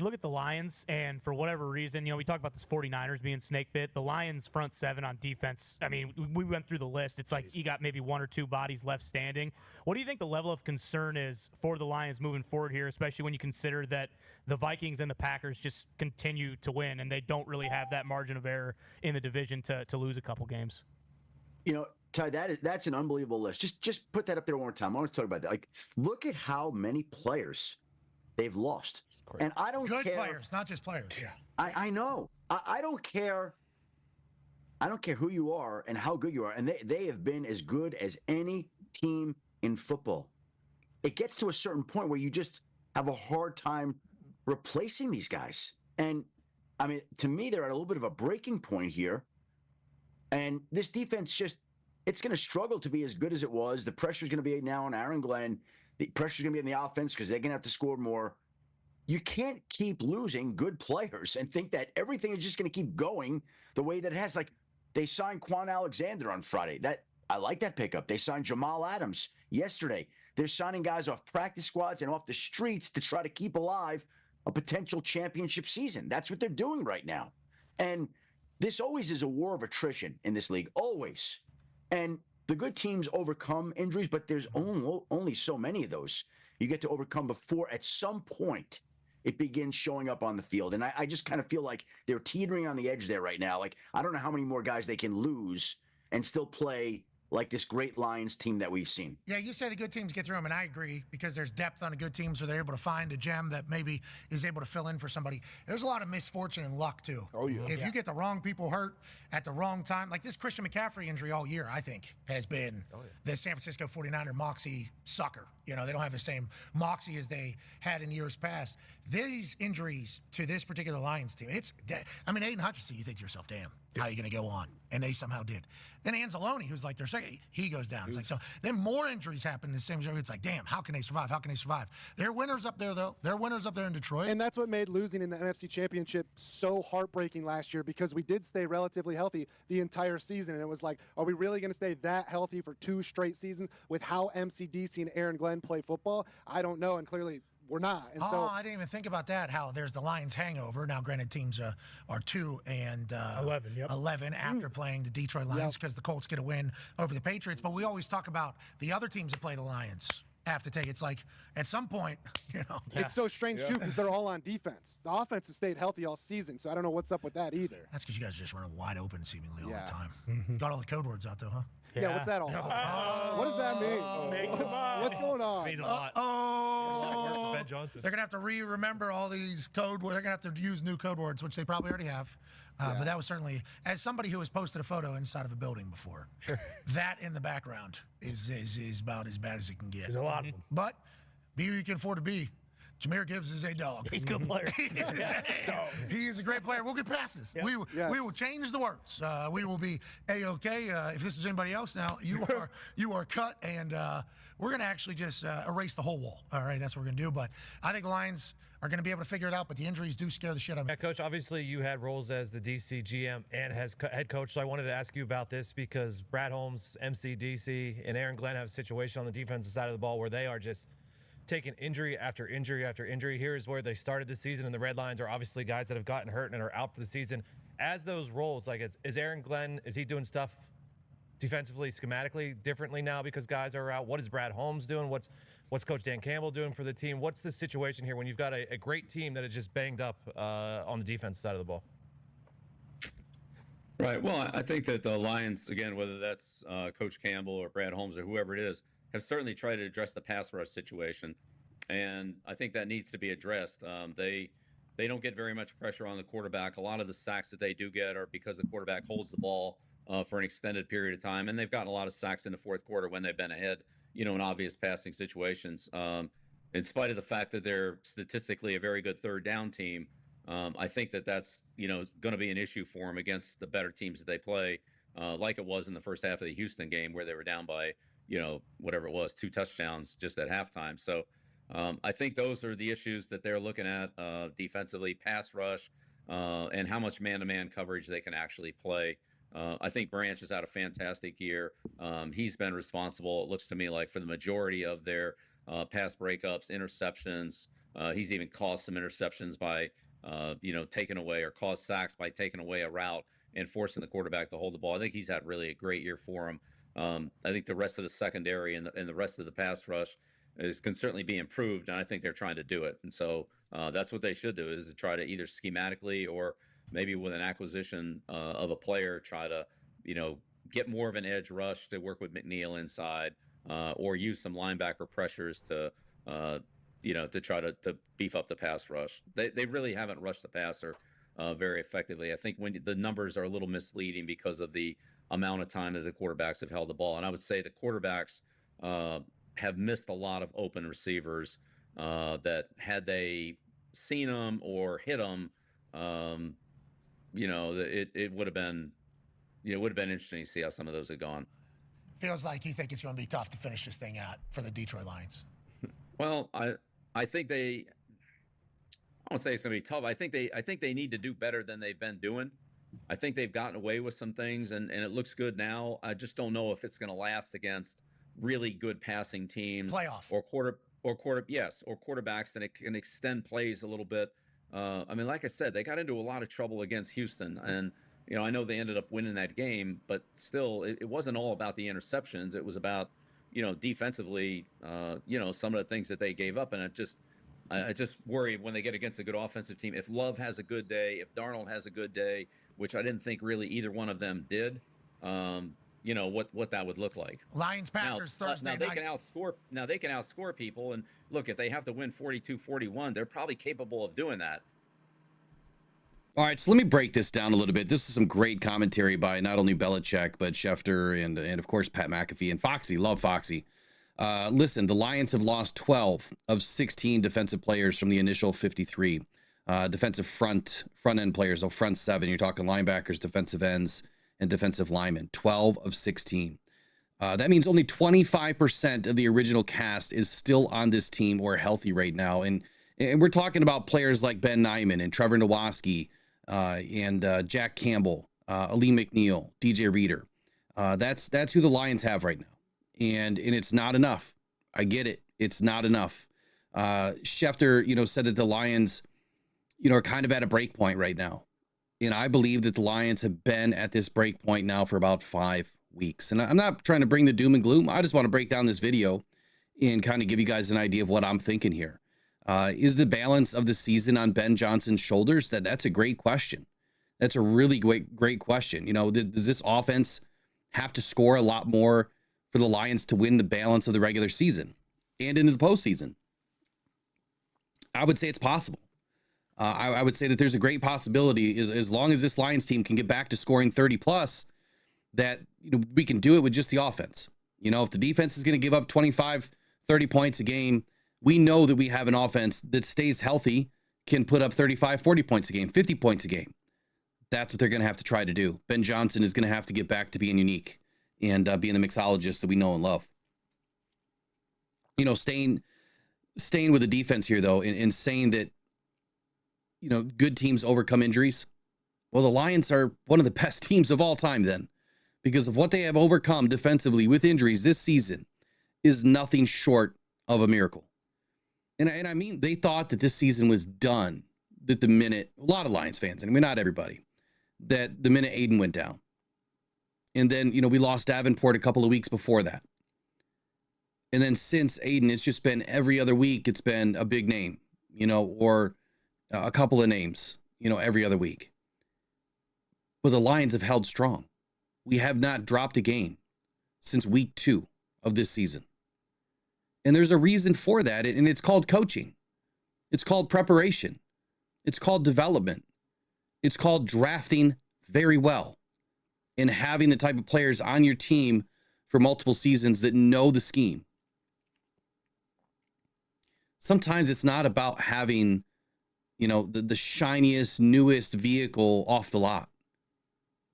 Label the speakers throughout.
Speaker 1: you look at the Lions, and for whatever reason, we talk about this 49ers being snake bit. The Lions front seven on defense, I mean, we went through the list. It's like you got maybe one or two bodies left standing. What do you think the level of concern is for the Lions moving forward here, especially when you consider that the Vikings and the Packers just continue to win, and they don't really have that margin of error in the division to lose a couple games?
Speaker 2: Ty, that's an unbelievable list. Just put that up there one more time. I want to talk about that. Like, look at how many players they've lost. And I don't care.
Speaker 3: Good players, not just players.
Speaker 2: Yeah. I know. I don't care. I don't care who you are and how good you are. And they have been as good as any team in football. It gets to a certain point where you just have a hard time replacing these guys. And, I mean, to me, they're at a little bit of a breaking point here. And this defense it's going to struggle to be as good as it was. The pressure's going to be now on Aaron Glenn. The pressure's going to be on the offense because they're going to have to score more. You can't keep losing good players and think that everything is just going to keep going the way that it has. Like, they signed Quan Alexander on Friday. I like that pickup. They signed Jamal Adams yesterday. They're signing guys off practice squads and off the streets to try to keep alive a potential championship season. That's what they're doing right now. And this always is a war of attrition in this league, always. And the good teams overcome injuries, but there's only so many of those you get to overcome before at some point it begins showing up on the field. And I just kind of feel like they're teetering on the edge there right now. Like, I don't know how many more guys they can lose and still play like this great Lions team that we've seen.
Speaker 3: Yeah, you say the good teams get through them, and I agree, because there's depth on the good teams where they're able to find a gem that maybe is able to fill in for somebody. There's a lot of misfortune and luck, too.
Speaker 4: Oh, yeah.
Speaker 3: If you get the wrong people hurt at the wrong time, like this Christian McCaffrey injury all year, I think, has been the San Francisco 49er moxie sucker. They don't have the same moxie as they had in years past. These injuries to this particular Lions team, Aiden Hutchinson, you think to yourself, damn, how are you going to go on? And they somehow did. Then Anzalone, who's like their second, he goes down. It's like, so then more injuries happen in the same year. It's like, damn, how can they survive? How can they survive? They're winners up there, though. They're winners up there in Detroit.
Speaker 4: And that's what made losing in the NFC Championship so heartbreaking last year, because we did stay relatively healthy the entire season. And it was like, are we really going to stay that healthy for 2 straight seasons with how MCDC and Aaron Glenn play football? I don't know. And clearly, we're not. And so
Speaker 3: I didn't even think about that, how there's the Lions hangover. Now, granted, teams are 2 and 11 after playing the Detroit Lions, because the Colts get a win over the Patriots. But we always talk about the other teams that play the Lions have to take. It's like, at some point,
Speaker 4: It's so strange, too, because they're all on defense. The offense has stayed healthy all season, so I don't know what's up with that either.
Speaker 3: That's because you guys are just running wide open seemingly all the time. Got all the code words out, though, huh?
Speaker 4: Yeah, what's that all about? What does that mean? What's going on?
Speaker 5: Means a lot. Ben Johnson.
Speaker 3: They're going to have to remember all these code words. They're going to have to use new code words, which they probably already have. But that was certainly, as somebody who has posted a photo inside of a building before, that in the background is about as bad as it can get.
Speaker 5: There's a lot of them.
Speaker 3: But be who you can afford to be. Jameer Gibbs is a dog.
Speaker 1: He's a good player.
Speaker 3: He is a great player. We'll get past this. Yep. We will change the words. We will be A-OK. If this is anybody else now, you are cut, and we're going to actually just erase the whole wall. All right, that's what we're going to do. But I think the Lions are going to be able to figure it out, but the injuries do scare the shit out of me.
Speaker 5: Yeah, Coach, obviously you had roles as the DC GM and as head coach, so I wanted to ask you about this because Brad Holmes, MC DC, and Aaron Glenn have a situation on the defensive side of the ball where they are just taking injury after injury after injury. Here is where they started the season, and the Red Lions are obviously guys that have gotten hurt and are out for the season. As those roles, like is Aaron Glenn, is he doing stuff defensively, schematically differently now because guys are out? What is Brad Holmes doing? What's Coach Dan Campbell doing for the team? What's the situation here when you've got a great team that is just banged up on the defense side of the ball?
Speaker 6: Right. Well, I think that the Lions, again, whether that's Coach Campbell or Brad Holmes or whoever it is, have certainly tried to address the pass rush situation, and I think that needs to be addressed. They don't get very much pressure on the quarterback. A lot of the sacks that they do get are because the quarterback holds the ball for an extended period of time, and they've gotten a lot of sacks in the fourth quarter when they've been ahead, in obvious passing situations. In spite of the fact that they're statistically a very good third down team, I think that's going to be an issue for them against the better teams that they play, like it was in the first half of the Houston game where they were down by whatever it was, 2 touchdowns just at halftime. So I think those are the issues that they're looking at defensively, pass rush, and how much man-to-man coverage they can actually play. I think Branch has had a fantastic year. He's been responsible, it looks to me like, for the majority of their pass breakups, interceptions, He's even caused some interceptions by, taking away, or caused sacks by taking away a route and forcing the quarterback to hold the ball. I think he's had really a great year for him. I think the rest of the secondary and the rest of the pass rush can certainly be improved, and I think they're trying to do it. And so that's what they should do, is to try to either schematically or maybe with an acquisition of a player, try to, get more of an edge rush to work with McNeil inside, or use some linebacker pressures to, to try to beef up the pass rush. They really haven't rushed the passer very effectively. I think when the numbers are a little misleading because of the amount of time that the quarterbacks have held the ball. And I would say the quarterbacks have missed a lot of open receivers that, had they seen them or hit them, it would have been, interesting to see how some of those had gone.
Speaker 3: Feels like you think it's going to be tough to finish this thing out for the Detroit Lions.
Speaker 6: Well, I think I won't say it's going to be tough. I think they need to do better than they've been doing. I think they've gotten away with some things, and it looks good now. I just don't know if it's going to last against really good passing teams,
Speaker 3: playoff
Speaker 6: or quarterbacks, and it can extend plays a little bit. Like I said, they got into a lot of trouble against Houston, and I know they ended up winning that game, but still, it wasn't all about the interceptions. It was about, defensively, some of the things that they gave up, and I just worry when they get against a good offensive team. If Love has a good day, if Darnold has a good day, which I didn't think really either one of them did, what that would look like.
Speaker 3: Lions Packers Thursday night.
Speaker 6: Now they can outscore people, and look, if they have to win 42-41, they're probably capable of doing that.
Speaker 7: All right, so let me break this down a little bit. This is some great commentary by not only Belichick, but Schefter and of course, Pat McAfee and Foxy. Love Foxy. Listen, the Lions have lost 12 of 16 defensive players from the initial 53. Defensive front end players, front seven. You're talking linebackers, defensive ends, and defensive linemen. 12 of 16. That means only 25% of the original cast is still on this team or healthy right now. And we're talking about players like Ben Nyman and Trevor Nowatzki, and Jack Campbell, Ali McNeil, DJ Reader. That's who the Lions have right now. And it's not enough. I get it. It's not enough. Schefter, said that the Lions, are kind of at a break point right now. And I believe that the Lions have been at this break point now for about 5 weeks. And I'm not trying to bring the doom and gloom. I just want to break down this video and kind of give you guys an idea of what I'm thinking here. Is the balance of the season on Ben Johnson's shoulders? That's a great question. That's a really great question. Does this offense have to score a lot more for the Lions to win the balance of the regular season and into the postseason? I would say it's possible. I would say that there's a great possibility, as long as this Lions team can get back to scoring 30 plus, that we can do it with just the offense. If the defense is going to give up 25, 30 points a game, we know that we have an offense that stays healthy, can put up 35, 40 points a game, 50 points a game. That's what they're going to have to try to do. Ben Johnson is going to have to get back to being unique and being the mixologist that we know and love. Staying with the defense here, though, and saying that, good teams overcome injuries. Well, the Lions are one of the best teams of all time then, because of what they have overcome defensively with injuries this season is nothing short of a miracle. And I mean, they thought that this season was done, that the minute, a lot of Lions fans, and not everybody, that the minute Aiden went down. And then, we lost Davenport a couple of weeks before that. And then since Aiden, it's just been every other week, it's been a big name, or a couple of names, every other week. But the Lions have held strong. We have not dropped a game since week 2 of this season. And there's a reason for that, and it's called coaching. It's called preparation. It's called development. It's called drafting very well and having the type of players on your team for multiple seasons that know the scheme. Sometimes it's not about having, the shiniest, newest vehicle off the lot.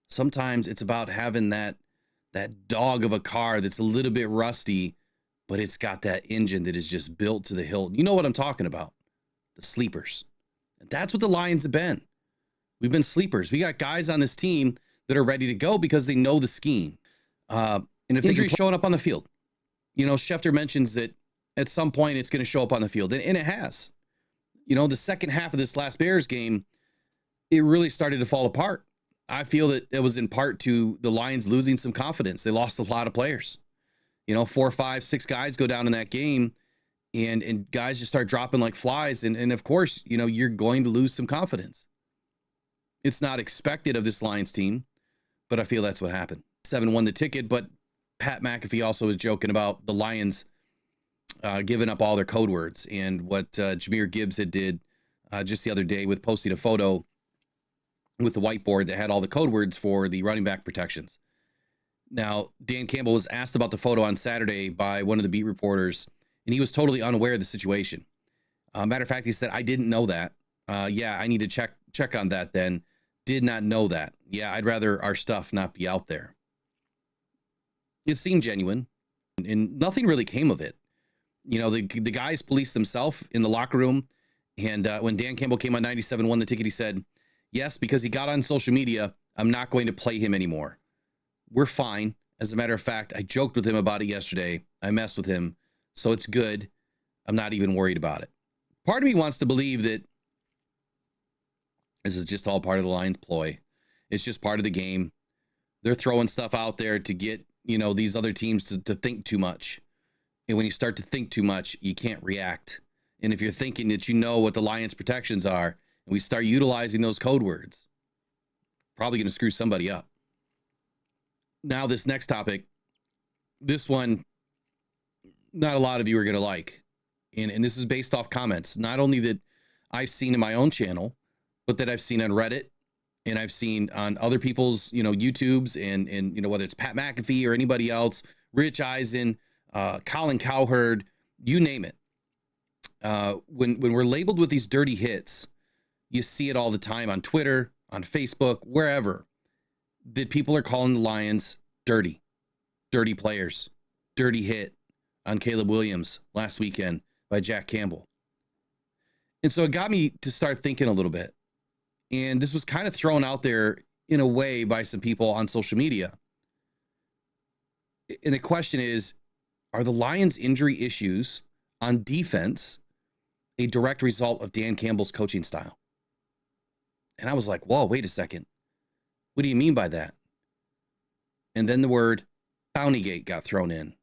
Speaker 7: Sometimes it's about having that dog of a car that's a little bit rusty, but it's got that engine that is just built to the hilt. You know what I'm talking about? The sleepers. And that's what the Lions have been. We've been sleepers. We got guys on this team that are ready to go because they know the scheme. And if injury's showing up on the field, Schefter mentions that at some point it's going to show up on the field, and it has. the second half of this last Bears game, it really started to fall apart. I feel that it was in part to the Lions losing some confidence. They lost a lot of players. 4, 5, 6 guys go down in that game, and guys just start dropping like flies. And of course, you're going to lose some confidence. It's not expected of this Lions team, but I feel that's what happened. 7 won the ticket, but Pat McAfee also was joking about the Lions giving up all their code words, and what Jahmyr Gibbs had did just the other day with posting a photo with the whiteboard that had all the code words for the running back protections. Now, Dan Campbell was asked about the photo on Saturday by one of the beat reporters, and he was totally unaware of the situation. Matter of fact, he said, "I didn't know that. Yeah, I need to check on that then. Did not know that. Yeah, I'd rather our stuff not be out there." It seemed genuine, and nothing really came of it. The guys policed themselves in the locker room, and when Dan Campbell came on 97 won the ticket, he said, "Yes, because he got on social media, I'm not going to play him anymore. We're fine. As a matter of fact, I joked with him about it yesterday. I messed with him, so it's good. I'm not even worried about it." Part of me wants to believe that this is just all part of the Lions' ploy. It's just part of the game. They're throwing stuff out there to get, these other teams to think too much. And when you start to think too much, you can't react. And if you're thinking that what the Lions' protections are, and we start utilizing those code words, probably going to screw somebody up. Now, this next topic, this one, not a lot of you are going to like. And this is based off comments, not only that I've seen in my own channel, but that I've seen on Reddit, and I've seen on other people's, YouTubes, and whether it's Pat McAfee or anybody else, Rich Eisen, Colin Cowherd, you name it. When we're labeled with these dirty hits, you see it all the time on Twitter, on Facebook, wherever, that people are calling the Lions dirty players, dirty hit on Caleb Williams last weekend by Jack Campbell. And so it got me to start thinking a little bit. And this was kind of thrown out there in a way by some people on social media. And the question is, are the Lions' injury issues on defense a direct result of Dan Campbell's coaching style? And I was like, whoa, wait a second. What do you mean by that? And then the word Bountygate got thrown in.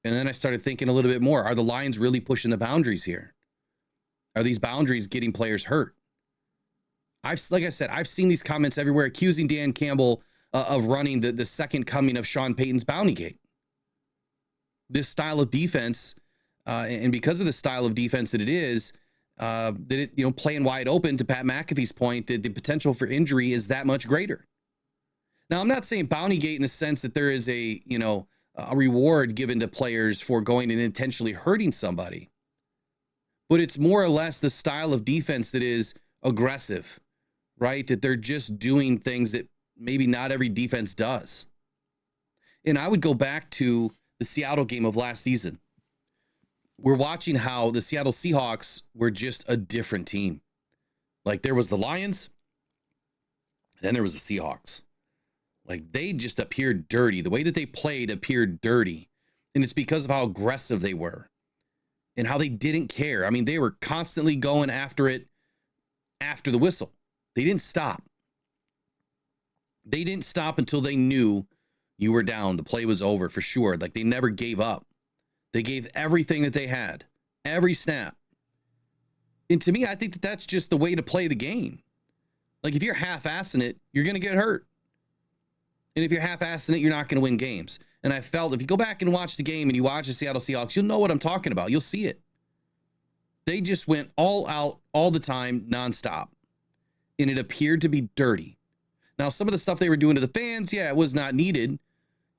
Speaker 7: And then I started thinking a little bit more. Are the Lions really pushing the boundaries here? Are these boundaries getting players hurt? Like I said, I've seen these comments everywhere accusing Dan Campbell of running the second coming of Sean Payton's Bountygate. This style of defense, and because of the style of defense that it is, playing wide open, to Pat McAfee's point, that the potential for injury is that much greater. Now, I'm not saying Bountygate in the sense that there is a reward given to players for going and intentionally hurting somebody, but it's more or less the style of defense that is aggressive, right? That they're just doing things that maybe not every defense does. And I would go back to the Seattle game of last season. We're watching how the Seattle Seahawks were just a different team. Like, there was the Lions, then there was the Seahawks. Like, they just appeared dirty. The way that they played appeared dirty. And it's because of how aggressive they were and how they didn't care. I mean, they were constantly going after it after the whistle. They didn't stop. They didn't stop until they knew you were down. The play was over for sure. Like, they never gave up. They gave everything that they had, every snap. And to me, I think that that's just the way to play the game. Like, if you're half-assing it, you're going to get hurt. And if you're half-assing it, you're not going to win games. And I felt if you go back and watch the game and you watch the Seattle Seahawks, you'll know what I'm talking about. You'll see it. They just went all out all the time, nonstop. And it appeared to be dirty. Now, some of the stuff they were doing to the fans, yeah, it was not needed.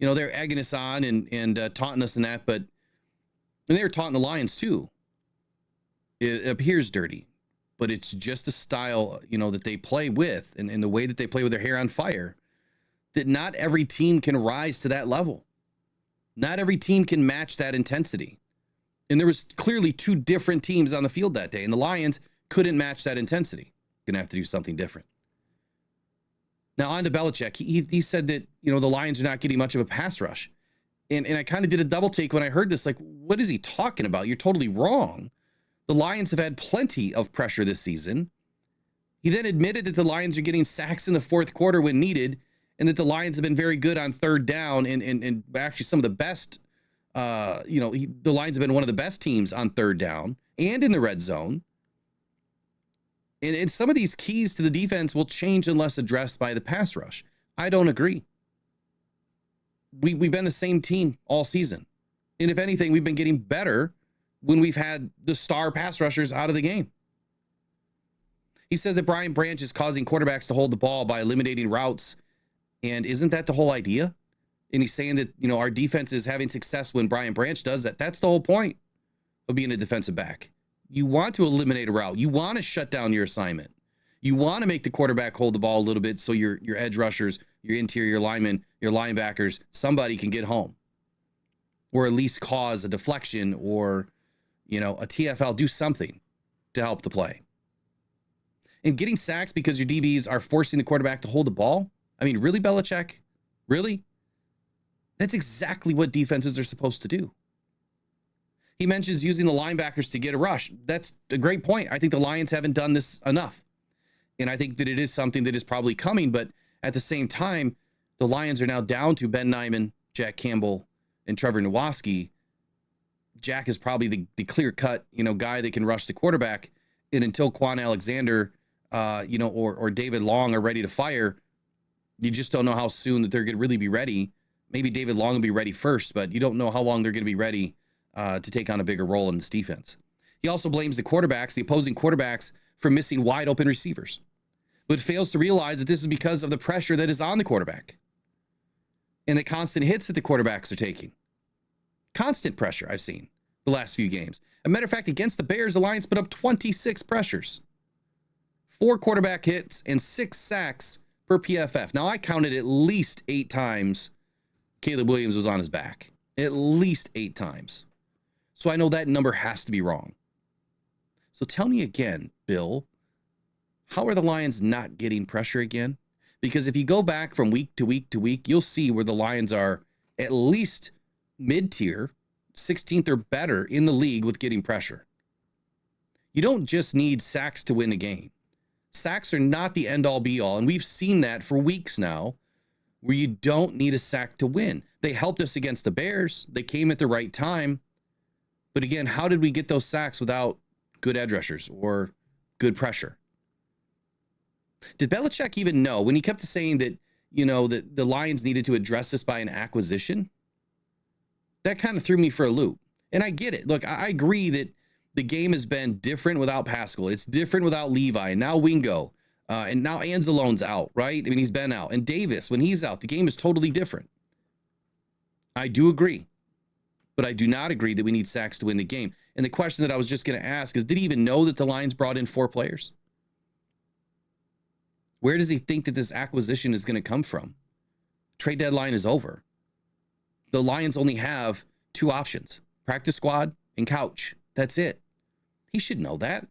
Speaker 7: They're egging us on and taunting us and that, but and they were taunting the Lions too. It appears dirty, but it's just a style, that they play with, and the way that they play with their hair on fire, that not every team can rise to that level. Not every team can match that intensity. And there was clearly two different teams on the field that day, and the Lions couldn't match that intensity. Gonna have to do something different. Now, on to Belichick. He said that, the Lions are not getting much of a pass rush. And I kind of did a double take when I heard this. Like, what is he talking about? You're totally wrong. The Lions have had plenty of pressure this season. He then admitted that the Lions are getting sacks in the fourth quarter when needed, and that the Lions have been very good on third down and actually some of the best. The Lions have been one of the best teams on third down and in the red zone. And some of these keys to the defense will change unless addressed by the pass rush. I don't agree. We've been the same team all season. And if anything, we've been getting better when we've had the star pass rushers out of the game. He says that Brian Branch is causing quarterbacks to hold the ball by eliminating routes. And isn't that the whole idea? And he's saying that, our defense is having success when Brian Branch does that. That's the whole point of being a defensive back. You want to eliminate a route. You want to shut down your assignment. You want to make the quarterback hold the ball a little bit so your edge rushers, your interior linemen, your linebackers, somebody can get home. Or at least cause a deflection or, a TFL, do something to help the play. And getting sacks because your DBs are forcing the quarterback to hold the ball? I mean, really, Belichick? Really? That's exactly what defenses are supposed to do. He mentions using the linebackers to get a rush. That's a great point. I think the Lions haven't done this enough. And I think that it is something that is probably coming. But at the same time, the Lions are now down to Ben Nyman, Jack Campbell, and Trevor Nowaski. Jack is probably the clear-cut, guy that can rush the quarterback. And until Quan Alexander, or David Long are ready to fire, you just don't know how soon that they're going to really be ready. Maybe David Long will be ready first, but you don't know how long they're going to be ready to take on a bigger role in this defense. He also blames the opposing quarterbacks, for missing wide open receivers, but fails to realize that this is because of the pressure that is on the quarterback and the constant hits that the quarterbacks are taking. Constant pressure I've seen the last few games. As a matter of fact, against the Bears, the Lions put up 26 pressures, 4 quarterback hits, and 6 sacks per PFF. Now, I counted at least 8 times Caleb Williams was on his back. At least 8 times. So I know that number has to be wrong. So tell me again, Bill, how are the Lions not getting pressure again? Because if you go back from week to week to week, you'll see where the Lions are at least mid-tier, 16th or better in the league with getting pressure. You don't just need sacks to win a game. Sacks are not the end-all be-all, and we've seen that for weeks now, where you don't need a sack to win. They helped us against the Bears. They came at the right time. But again, how did we get those sacks without good edge rushers or good pressure? Did Belichick even know when he kept saying that, that the Lions needed to address this by an acquisition? That kind of threw me for a loop. And I get it. Look, I agree that the game has been different without Pascal. It's different without Levi. And now Wingo. And now Anzalone's out, right? I mean, he's been out. And Davis, when he's out, the game is totally different. I do agree. But I do not agree that we need sacks to win the game. And the question that I was just going to ask is, did he even know that the Lions brought in 4 players? Where does he think that this acquisition is going to come from? Trade deadline is over. The Lions only have 2 options, practice squad and couch. That's it. He should know that.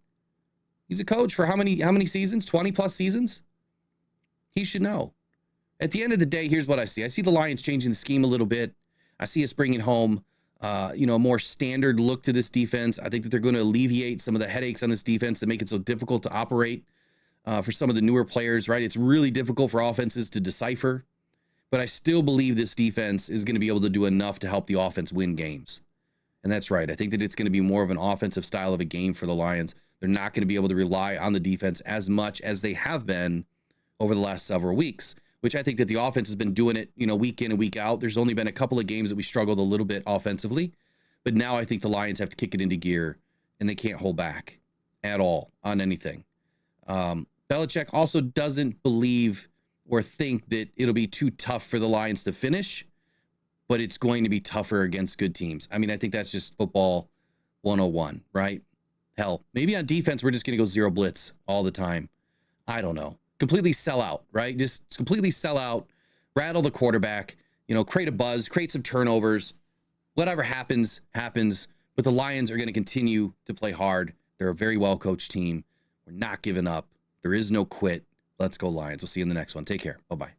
Speaker 7: He's a coach for how many seasons? 20 plus seasons? He should know. At the end of the day, here's what I see. I see the Lions changing the scheme a little bit. I see us bringing home, a more standard look to this defense. I think that they're going to alleviate some of the headaches on this defense that make it so difficult to operate for some of the newer players, right? It's really difficult for offenses to decipher. But I still believe this defense is going to be able to do enough to help the offense win games. And that's right. I think that it's going to be more of an offensive style of a game for the Lions. They're not going to be able to rely on the defense as much as they have been over the last several weeks, which I think that the offense has been doing it, week in and week out. There's only been a couple of games that we struggled a little bit offensively, but now I think the Lions have to kick it into gear and they can't hold back at all on anything. Belichick also doesn't believe or think that it'll be too tough for the Lions to finish, but it's going to be tougher against good teams. I mean, I think that's just football 101, right? Hell, maybe on defense, we're just going to go 0 blitz all the time. I don't know. Completely sell out, right? Just completely sell out, rattle the quarterback, create a buzz, create some turnovers. Whatever happens, happens. But the Lions are going to continue to play hard. They're a very well-coached team. We're not giving up. There is no quit. Let's go Lions. We'll see you in the next one. Take care. Bye-bye.